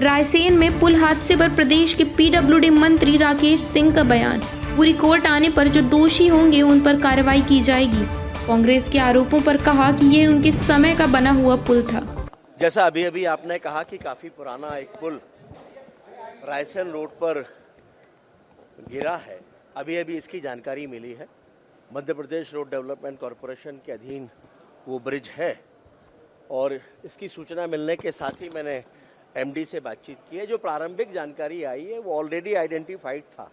रायसेन में पुल हादसे पर प्रदेश के पीडब्ल्यूडी मंत्री राकेश सिंह का बयान। पूरी कोर्ट आने पर जो दोषी होंगे उन पर कार्रवाई की जाएगी। कांग्रेस के आरोपों पर कहा कि ये उनके समय का बना हुआ पुल था। जैसा अभी अभी आपने कहा कि काफी पुराना एक पुल रायसेन रोड पर गिरा है, अभी अभी इसकी जानकारी मिली है। Madhya Pradesh road development corporation के अधीन वो ब्रिज है और इसकी सूचना मिलने के साथ ही मैंने एमडी से बातचीत की है। जो प्रारंभिक जानकारी आई है वो ऑलरेडी आइडेंटिफाइड था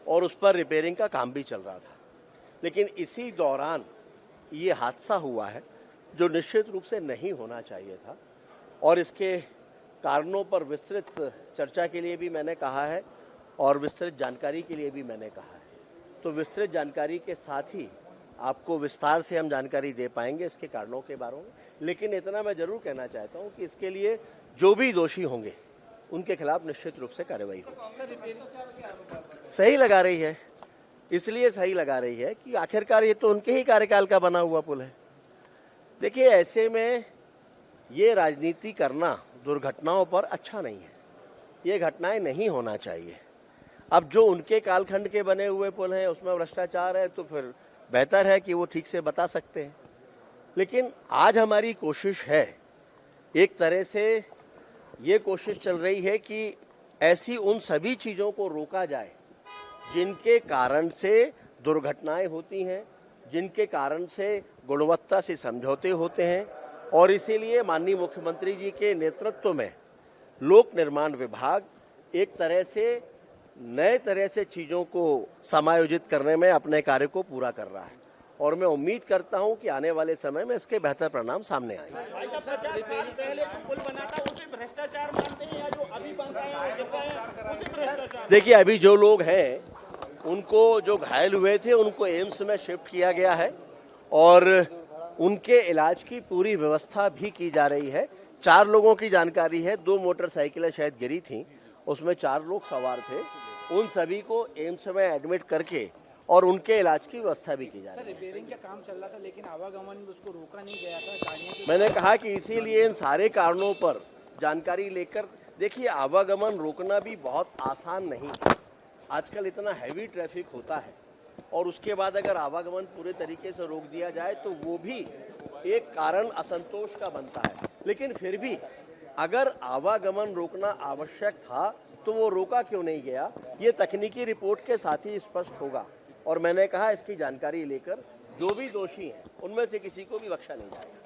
और उस पर रिपेयरिंग का काम भी चल रहा था, लेकिन इसी दौरान ये हादसा हुआ है जो निश्चित रूप से नहीं होना चाहिए था। और इसके कारणों पर विस्तृत चर्चा के लिए भी मैंने कहा है और विस्तृत जानकारी के लिए भी मैंने कहा है। तो विस्तृत जानकारी के साथ ही आपको विस्तार से हम जानकारी दे पाएंगे इसके कारणों के बारे में। लेकिन इतना मैं जरूर कहना चाहता हूं कि इसके लिए जो भी दोषी होंगे उनके खिलाफ निश्चित रूप से कार्रवाई होगी। सही लगा रही है, इसलिए सही लगा रही है कि आखिरकार ये तो उनके ही कार्यकाल का बना हुआ पुल है। देखिए, ऐसे में ये राजनीति करना दुर्घटनाओं पर अच्छा नहीं है। ये घटनाएं नहीं होना चाहिए। अब जो उनके कालखंड के बने हुए पुल हैं उसमें भ्रष्टाचार है तो फिर बेहतर है कि वो ठीक से बता सकते हैं। लेकिन आज हमारी कोशिश है, एक तरह से ये कोशिश चल रही है कि ऐसी उन सभी चीज़ों को रोका जाए जिनके कारण से दुर्घटनाएं होती हैं, जिनके कारण से गुणवत्ता से समझौते होते हैं। और इसीलिए माननीय मुख्यमंत्री जी के नेतृत्व में लोक निर्माण विभाग एक तरह से नए तरह से चीज़ों को समायोजित करने में अपने कार्य को पूरा कर रहा है और मैं उम्मीद करता हूं कि आने वाले समय में इसके बेहतर परिणाम सामने आएंगे। देखिए, अभी जो लोग हैं उनको, जो घायल हुए थे, उनको एम्स में शिफ्ट किया गया है और उनके इलाज की पूरी व्यवस्था भी की जा रही है। 4 लोगों की जानकारी है, 2 मोटरसाइकिलें शायद गिरी थीं, उसमें 4 लोग सवार थे। उन सभी को एम्स में एडमिट करके और उनके इलाज की व्यवस्था भी की जा रही है। रिपेयरिंग का काम चल रहा था लेकिन आवागमन में उसको रोका नहीं गया था। मैंने कहा कि इसीलिए इन सारे कारणों पर जानकारी लेकर, देखिए, आवागमन रोकना भी बहुत आसान नहीं है। आजकल इतना हैवी ट्रैफिक होता है और उसके बाद अगर आवागमन पूरे तरीके से रोक दिया जाए तो वो भी एक कारण असंतोष का बनता है। लेकिन फिर भी अगर आवागमन रोकना आवश्यक था तो वो रोका क्यों नहीं गया, ये तकनीकी रिपोर्ट के साथ ही स्पष्ट होगा। और मैंने कहा इसकी जानकारी लेकर जो भी दोषी हैं उनमें से किसी को भी बख्शा नहीं जाएगा।